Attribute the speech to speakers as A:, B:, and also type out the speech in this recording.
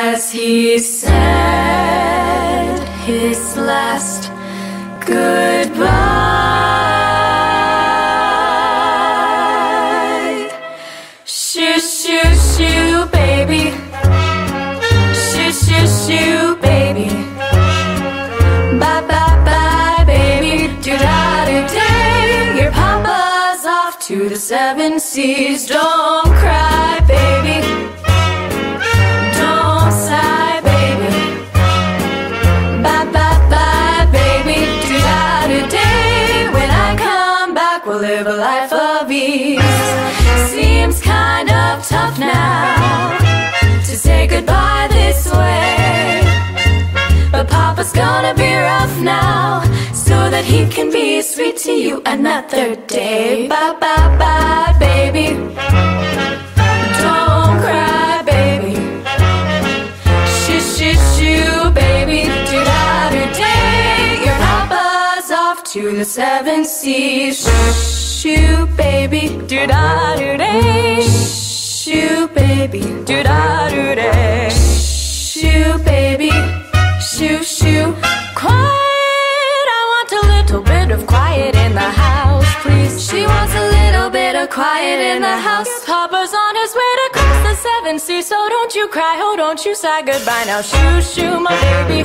A: as he said his last goodbye. Shoo, shoo, shoo, baby. Shoo, shoo, shoo, baby. Bye, bye, bye, baby. Do-da-do-day. Your papa's off to the 7 seas. Don't cry, baby. Don't sigh, baby. Bye, bye, bye, baby. Do-da-do-day. When I come back, we'll live a life of ease. Seems kind of tough now to say goodbye this way, but Papa's gonna be rough now, so that he can be sweet to you another day. Bye, bye, bye, baby. Don't cry, baby. Shoo, shoo, shoo, baby. Do-da-do-day. Your Papa's off to the 7 seas. Shoo, baby. Do-da-do-day. Shoo, baby. Do-da-do-day. Shoo, baby. Shoo, shoo. Quiet, I want a little bit of quiet in the house, please. She wants a little bit of quiet in the house. Papa's on his way to cross the 7 seas, so don't you cry, oh don't you sigh, goodbye now. Shoo, shoo, my baby.